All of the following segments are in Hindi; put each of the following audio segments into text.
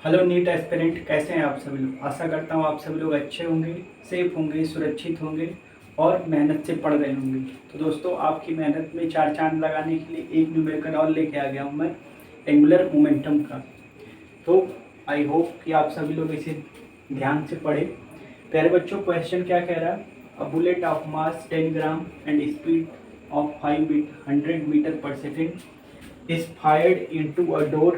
हेलो नीट एस्पिरेंट, कैसे हैं आप सभी लोग। आशा करता हूँ आप सभी लोग अच्छे होंगे, सेफ होंगे, सुरक्षित होंगे और मेहनत से पढ़ रहे होंगे। तो दोस्तों, आपकी मेहनत में चार चांद लगाने के लिए एक न्यूमेरिकल और लेके आ गया हूँ मैं, एंगुलर मोमेंटम का। तो आई होप कि आप सभी लोग इसे ध्यान से पढ़ें। प्यारे बच्चों, क्वेश्चन क्या कह रहा है। A bullet of mass 10 gram and speed of 500 metre per second is fired into a door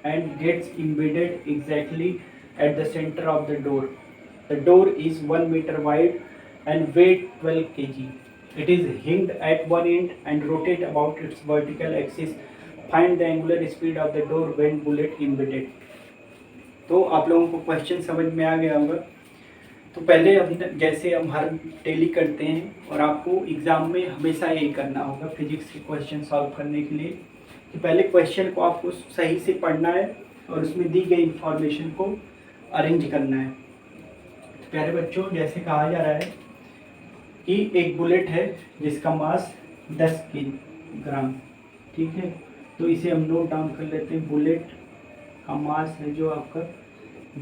and gets embedded exactly at the center of the door. The door is 1 meter wide and weighs 12 kg. It is hinged at one end and rotate about its vertical axis. Find the angular speed of the door when bullet embedded. तो आप लोगों को क्वेश्चन समझ में आ गया होगा। तो पहले हम जैसे हम हर डेली करते हैं और आपको एग्ज़ाम में हमेशा यही करना होगा फिजिक्स के क्वेश्चन सॉल्व करने के लिए कि पहले क्वेश्चन को आपको सही से पढ़ना है और उसमें दी गई इंफॉर्मेशन को अरेंज करना है। तो प्यारे बच्चों, जैसे कहा जा रहा है कि एक बुलेट है जिसका मास 10 ग्राम, ठीक है। तो इसे हम नोट डाउन कर लेते हैं। बुलेट का मास है जो आपका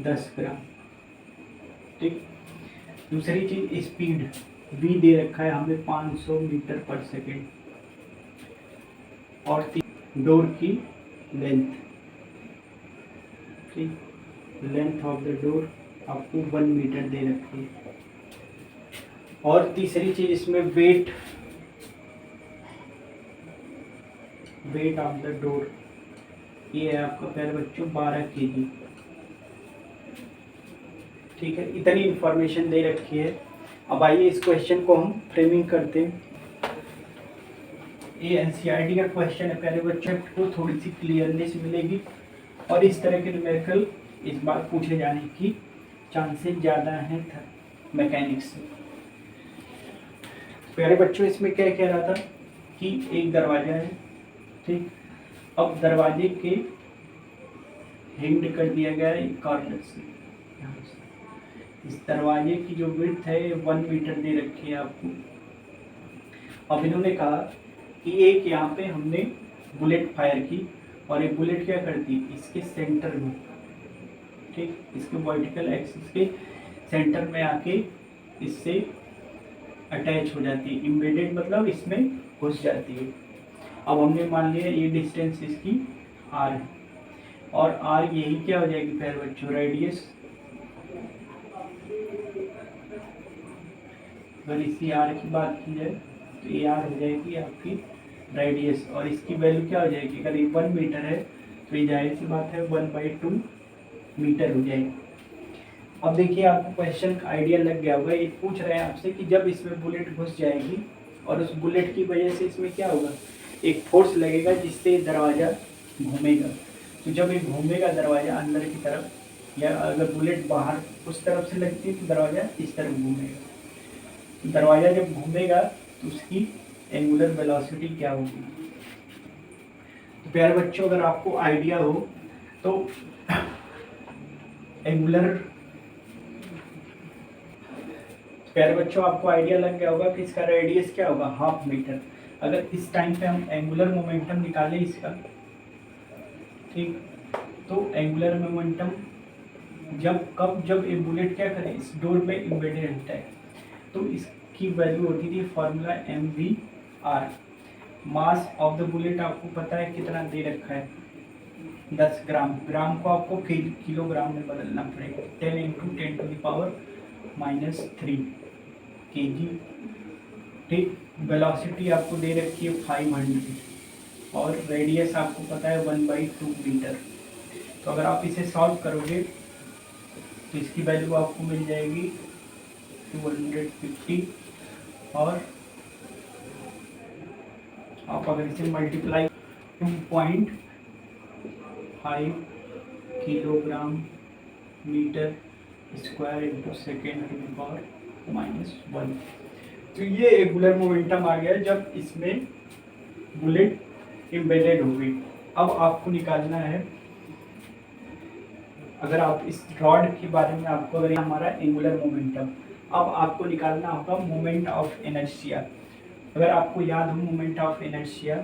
10 ग्राम, ठीक। दूसरी चीज स्पीड v दे रखा है हमें 500 मीटर पर सेकेंड, और डोर की लेंथ, ठीक। लेंथ ऑफ द डोर आपको 1 मीटर दे रखी है। और तीसरी चीज इसमें वेट ऑफ द डोर, ये है आपका प्यारे बच्चों 12 kg, ठीक है। इतनी इंफॉर्मेशन दे रखी है। अब आइए इस क्वेश्चन को हम फ्रेमिंग करते हैं। ये एनसीईआरटी का क्वेश्चन है प्यारे बच्चों, को थोड़ी सी क्लियरनेस मिलेगी और इस तरह के न्यूमेरिकल इस बार पूछे जाने की चांसेस ज़्यादा हैं मैकेनिक्स से। प्यारे बच्चों, इसमें क्या कह रहा था कि एक दरवाजा है, ठीक। अब दरवाजे के हिंड कर दिया गया है कॉर्नर से। इस दरवाजे की जो विड्थ है 1 मीटर दे रखी है आपको। अब इन्होंने कहा कि एक यहाँ पे हमने बुलेट फायर की और एक बुलेट क्या करती इसके सेंटर में, ठीक, इसके वर्टिकल एक्सिस के सेंटर में आके इससे अटैच हो जाती है। एम्बेडेड मतलब इसमें घुस जाती है। अब हमने मान लिया ये डिस्टेंस इसकी r है और r यही क्या हो जाएगी प्यारे बच्चों, रेडियस। अगर इसी r की बात की जाए तो ये r हो जाएगी आपकी रेडियस, और इसकी वैल्यू क्या हो जाएगी, अगर ये 1 मीटर है तो ये जाहिर सी बात है 1/2 मीटर हो जाएगी। अब देखिए, आपको क्वेश्चन का आइडिया लग गया होगा। ये पूछ रहे हैं आपसे कि जब इसमें बुलेट घुस जाएगी और उस बुलेट की वजह से इसमें क्या होगा, एक फोर्स लगेगा जिससे दरवाज़ा घूमेगा। तो जब ये घूमेगा दरवाज़ा अंदर की तरफ, या अगर बुलेट बाहर उस तरफ से लगती है तो दरवाज़ा इस तरफ घूमेगा। दरवाज़ा जब घूमेगा तो उसकी एंगुलर वेलोसिटी क्या होगी। तो प्यारे बच्चों, अगर आपको आइडिया हो तो एंगुलर, प्यारे बच्चों आपको आइडिया लग गया होगा कि इसका रेडियस क्या होगा, 1/2 मीटर। अगर इस टाइम पे हम एंगुलर मोमेंटम निकालें इसका, ठीक, तो एंगुलर मोमेंटम जब ये बुलेट क्या करे, इस डोर में एम्बेडेड रहता है, तो इसकी वैल्यू होती थी formula mvr। Mass of the bullet आपको पता है कितना दे रखा है, 10 ग्राम। ग्राम को आपको किलोग्राम में बदलना पड़ेगा, 10 × 10⁻³ kg, ठीक। वेलोसिटी आपको दे रखी है 500 और रेडियस आपको पता है 1/2 मीटर। तो अगर आप इसे सॉल्व करोगे तो इसकी वैल्यू आपको मिल जाएगी 250, और आप अगर इसे multiply 2.5 kilogram metre square into second to the power -1। तो ये एंगुलर मोमेंटम आ गया जब इसमें बुलेट एम्बेडेड हो गई। अब आपको निकालना है, अगर आप इस रॉड के बारे में आपको, अगर हमारा एंगुलर मोमेंटम, अब आपको निकालना होगा मोमेंट ऑफ इनर्शिया। अगर आपको याद हो मोमेंट ऑफ इनर्शिया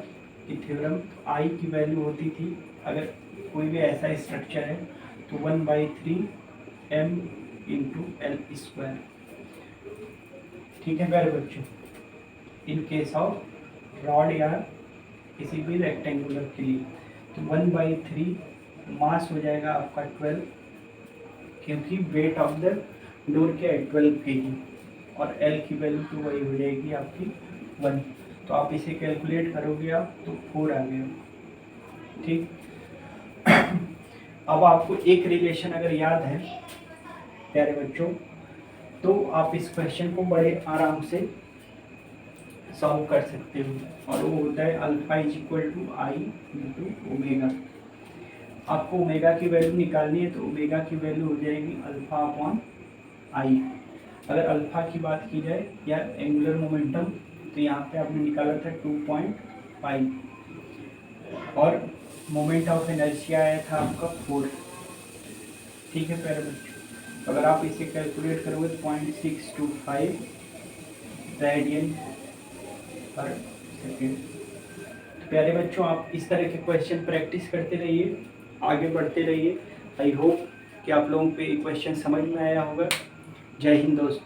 की थ्योरम, आई की वैल्यू होती थी, अगर कोई भी ऐसा स्ट्रक्चर है तो 1/3 m/L²। ठीक है प्यारे बच्चों, इन केस ऑफ रॉड या किसी भी रेक्टेंगुलर के लिए तो 1/3 मास हो जाएगा आपका 12, क्योंकि वेट ऑफ द डोर क्या है 12 kg, और एल की वैल्यू तो वही हो जाएगी आपकी 1। तो आप इसे कैलकुलेट करोगे आप तो 4 आ गया। ठीक, अब आपको एक रिलेशन अगर याद है प्यारे बच्चों, तो आप इस क्वेश्चन को बड़े आराम से सॉल्व कर सकते हो, और वो होता है alpha is equal to I into omega. आपको ओमेगा की वैल्यू निकालनी है, तो ओमेगा की वैल्यू हो जाएगी अल्फा अपॉन आई। अगर अल्फा की बात की जाए या एंगुलर मोमेंटम, तो यहाँ पे आपने निकाला था 2.5, और मोमेंट ऑफ इनर्शिया आया था आपका 4। ठीक है प्यारे बच्चों, अगर आप इसे कैलकुलेट करोगे 0.625 रेडियन पर सेकेंड। प्यारे बच्चों, आप इस तरह के क्वेश्चन प्रैक्टिस करते रहिए, आगे बढ़ते रहिए। आई होप कि आप लोगों को ये क्वेश्चन समझ में आया होगा। जय हिंद दोस्तों।